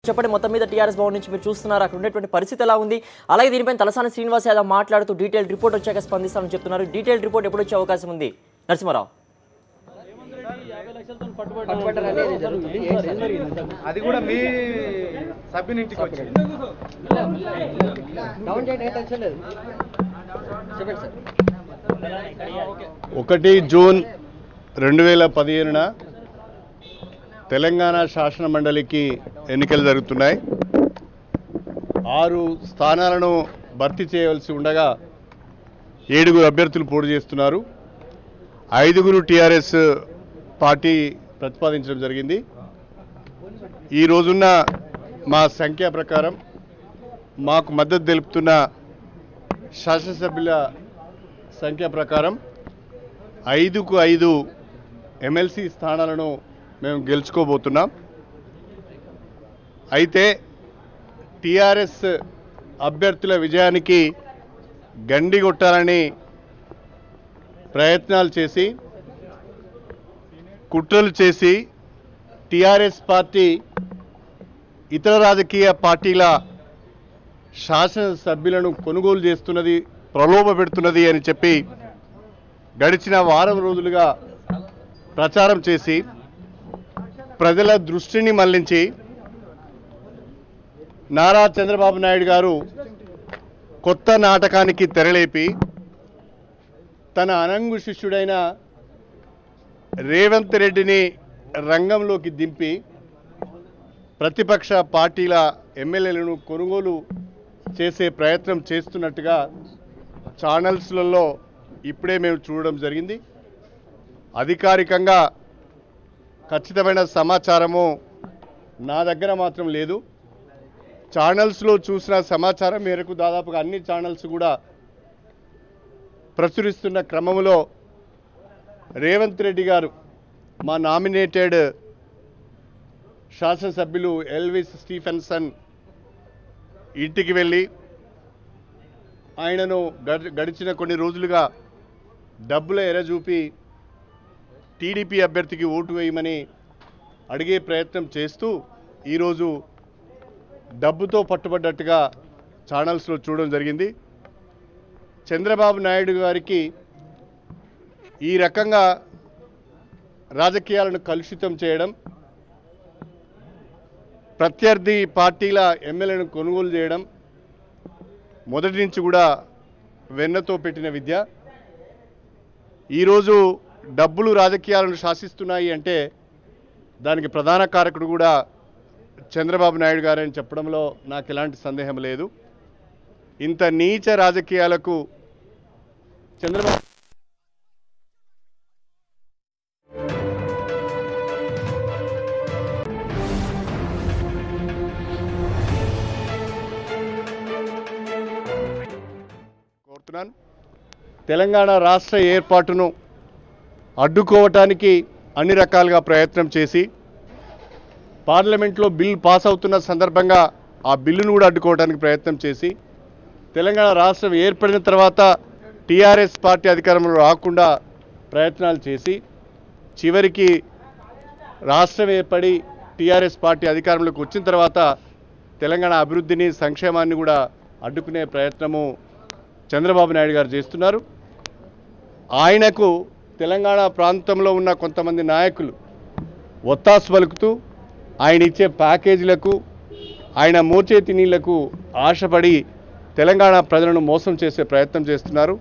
చెప్పండి, మొత్తం మీద టీఆర్ఎస్ భవన్ నుంచి మీరు చూస్తున్నారు, అక్కడ ఉండేటువంటి పరిస్థితి ఎలా ఉంది? అలాగే దీనిపైన తలసాని శ్రీనివాస్ యాదవ్ మాట్లాడుతూ డీటెయిల్ రిపోర్ట్ వచ్చాక స్పందిస్తామని చెప్తున్నారు. డీటెయిల్ రిపోర్ట్ ఎప్పుడు వచ్చే అవకాశం ఉంది నరసింహారావు? అది కూడా మీ సభ్యుని ఇంటికి వచ్చింది. 1 జూన్ 2015 తెలంగాణ శాసన మండలికి ఎన్నికలు జరుగుతున్నాయి. 6 స్థానాలను భర్తీ చేయవలసి ఉండగా 7 అభ్యర్థులు పోటీ చేస్తున్నారు. 5 టీఆర్ఎస్ పార్టీ ప్రతిపాదించడం జరిగింది. ఈ రోజున్న మా సంఖ్య ప్రకారం మాకు మద్దతు తెలుపుతున్న శాసనసభ్యుల సంఖ్య ప్రకారం 5కు 5 ఎమ్మెల్సీ స్థానాలను మేము గెలుచుకోబోతున్నాం. అయితే టీఆర్ఎస్ అభ్యర్థుల విజయానికి గండి కొట్టాలని ప్రయత్నాలు చేసి కుట్రలు చేసి టీఆర్ఎస్ పార్టీ ఇతర రాజకీయ పార్టీల శాసనసభ్యులను కొనుగోలు చేస్తున్నది, ప్రలోభ పెడుతున్నది అని చెప్పి గడిచిన వారం రోజులుగా ప్రచారం చేసి ప్రజల దృష్టిని మళ్లించి నారా చంద్రబాబు నాయుడు గారు కొత్త నాటకానికి తెరలేపి తన అనంగు శిష్యుడైన రేవంత్ రెడ్డిని రంగంలోకి దింపి ప్రతిపక్ష పార్టీల ఎమ్మెల్యేలను కొనుగోలు చేసే ప్రయత్నం చేస్తున్నట్టుగా ఛానల్స్లలో ఇప్పుడే మేము చూడడం జరిగింది. అధికారికంగా ఖచ్చితమైన సమాచారము నా దగ్గర మాత్రం లేదు. ఛానల్స్లో చూసిన సమాచారం మేరకు దాదాపుగా అన్ని ఛానల్స్ కూడా ప్రచురిస్తున్న క్రమంలో రేవంత్ రెడ్డి గారు మా నామినేటెడ్ శాసనసభ్యులు ఎల్విస్ స్టీఫెన్సన్ ఇంటికి వెళ్ళి ఆయనను గడిచిన కొన్ని రోజులుగా డబ్బుల ఎరచూపి టీడీపీ అభ్యర్థికి ఓటు వేయమని అడిగే ప్రయత్నం చేస్తూ ఈరోజు డబ్బుతో పట్టుబడ్డట్టుగా ఛానల్స్లో చూడడం జరిగింది. చంద్రబాబు నాయుడు గారికి ఈ రకంగా రాజకీయాలను కలుషితం చేయడం, ప్రత్యర్థి పార్టీల ఎమ్మెల్యేలను కొనుగోలు చేయడం మొదటి నుంచి కూడా వెన్నతో పెట్టిన విద్య. ఈరోజు డబ్బులు రాజకీయాలను శాసిస్తున్నాయి అంటే దానికి ప్రధాన కారకుడు కూడా చంద్రబాబు నాయుడు గారని చెప్పడంలో నాకు ఎలాంటి సందేహం లేదు. ఇంత నీచ రాజకీయాలకు చంద్రబాబు కోరుతున్నాను. తెలంగాణ రాష్ట్ర ఏర్పాటును అడ్డుకోవటానికి అన్ని రకాలుగా ప్రయత్నం చేసి పార్లమెంట్లో బిల్ పాస్ అవుతున్న సందర్భంగా ఆ బిల్లును కూడా అడ్డుకోవడానికి ప్రయత్నం చేసి తెలంగాణ రాష్ట్రం ఏర్పడిన తర్వాత టీఆర్ఎస్ పార్టీ అధికారంలో రాకుండా ప్రయత్నాలు చేసి చివరికి రాష్ట్రం ఏర్పడి టీఆర్ఎస్ పార్టీ అధికారంలోకి వచ్చిన తర్వాత తెలంగాణ అభివృద్ధిని సంక్షేమాన్ని కూడా అడ్డుకునే ప్రయత్నము చంద్రబాబు నాయుడు గారు చేస్తున్నారు. ఆయనకు తెలంగాణ ప్రాంతంలో ఉన్న కొంతమంది నాయకులు ఒత్తాసు పలుకుతూ ఆయన ఇచ్చే ప్యాకేజీలకు, ఆయన మోచేతి నీళ్లకు ఆశపడి తెలంగాణ ప్రజలను మోసం చేసే ప్రయత్నం చేస్తున్నారు.